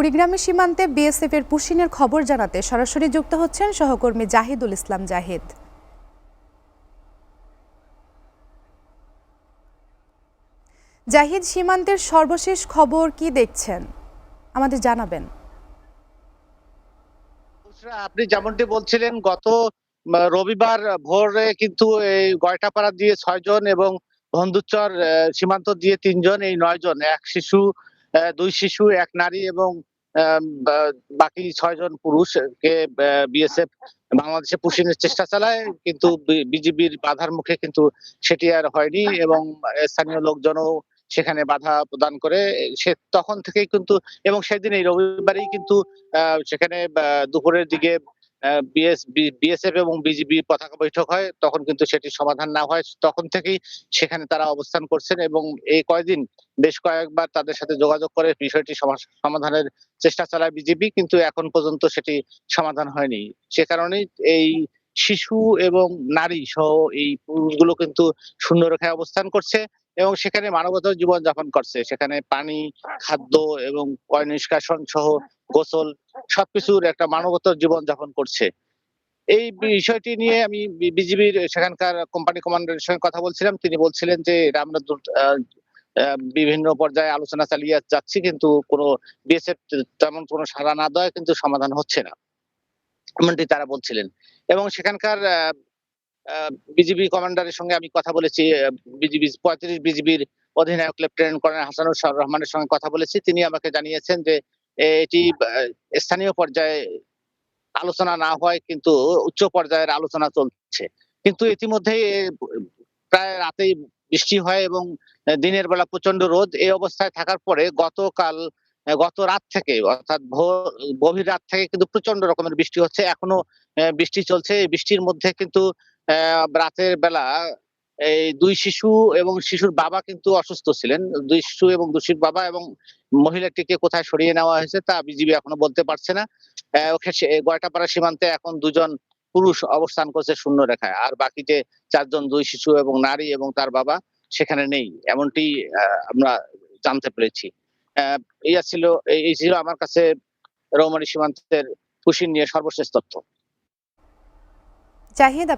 কুড়িগ্রাম সীমান্তে বিএসএফ এর পুশিনের খবর জানাতে সরাসরি যুক্ত হচ্ছেন সহকর্মী জাহিদুল ইসলাম জাহিদ। জাহিদ, সীমান্তের সর্বশেষ খবর কি দেখছেন আমাদের জানাবেন। আপনি যেমনটি বলছিলেন, গত রবিবার ভোরে কিন্তু এই গয়টাপাড়া দিয়ে ৬ জন এবং বন্ধুচর সীমান্ত দিয়ে ৩ জন, এই ৯ জন, এক শিশু, ২ শিশু, ১ নারী এবং বাকি ৬ জন পুরুষ কে বিএসএফ বাংলাদেশে পুশিনের চেষ্টা চালায়, কিন্তু বিজিবির বাধার মুখে কিন্তু সেটি আর হয়নি এবং স্থানীয় লোকজনও সেখানে বাধা প্রদান করে। সে তখন থেকেই কিন্তু এবং সেদিন এই রবিবারেই কিন্তু সেখানে দুপুরের দিকে বিএসএফ এবং বিজিবি পতাকা বৈঠক হয়। তখন কিন্তু সেটির সমাধান না হয়। তখন থেকেই সেখানে তারা অবস্থান করছেন এবং এই কয়দিন বেশ কয়েকবার তাদের সাথে যোগাযোগ করে বিষয়টি সমাধানের চেষ্টা চালায় বিজিবি, কিন্তু এখন পর্যন্ত সেটি সমাধান হয়নি। সে কারণেই এই শিশু এবং নারী সহ এই পুরুষগুলো কিন্তু শূন্যরেখায় অবস্থান করছে এবং সেখানে মানবতার জীবন যাপন করছে। সেখানে পানি, খাদ্য এবং পয় নিষ্কাশন সহ গোসল সবকিছুর একটা মানবতার জীবন যাপন করছে। এই বিষয়টি নিয়ে আমি বিজিবির সেখানকার কোম্পানি কমান্ডারের সঙ্গে কথা বলছিলাম। তিনি বলছিলেন যে এটা আমরা বিভিন্ন পর্যায়ে আলোচনা চালিয়ে যাচ্ছি, কিন্তু কোনো বিএসএফ তেমন কোনো সাড়া না দেওয়ায় কিন্তু সমাধান হচ্ছে না। এমনটি তারা বলছিলেন। এবং সেখানকার বিজিবি কমান্ডারের সঙ্গে আমি কথা বলেছি। বিজিবি ৩৫ বিজিবির অধিনায়ক লেফটেন্যান্ট কর্নেল হাসানুর রহমানের সঙ্গে কথা বলেছি। তিনি আমাকে জানিয়েছেন যে এটি স্থানীয় পর্যায়ে আলোচনা না হয়, কিন্তু উচ্চ পর্যায়ের আলোচনা চলছে। কিন্তু ইতিমধ্যে প্রায় রাতেই বৃষ্টি হয় এবং দিনের বেলা প্রচন্ড রোদ। এই অবস্থায় থাকার পরে গত রাত থেকে, অর্থাৎ গভীর রাত থেকে কিন্তু প্রচন্ড রকমের বৃষ্টি হচ্ছে। এখনো বৃষ্টি চলছে। এই বৃষ্টির মধ্যে কিন্তু রাতের বেলা এই ২ শিশু এবং শিশুর বাবা কিন্তু অসুস্থ ছিলেন। ২ শিশু এবং শিশুর বাবা এবং মহিলাটিকে কোথায় সরিয়ে নেওয়া হয়েছে তা বিজিবি এখনো বলতে পারছে না। গয়টাপাড়া সীমান্তে এখন ২ জন পুরুষ অবস্থান করছে শূন্য রেখায়। আর বাকি যে ৪ জন, ২ শিশু এবং নারী এবং তার বাবা সেখানে নেই। এমনটি আমরা জানতে পেরেছি। আ এই ছিল আমার কাছে রৌমারী সীমান্তের পুশিন নিয়ে সর্বশেষ তথ্য। জাহিদ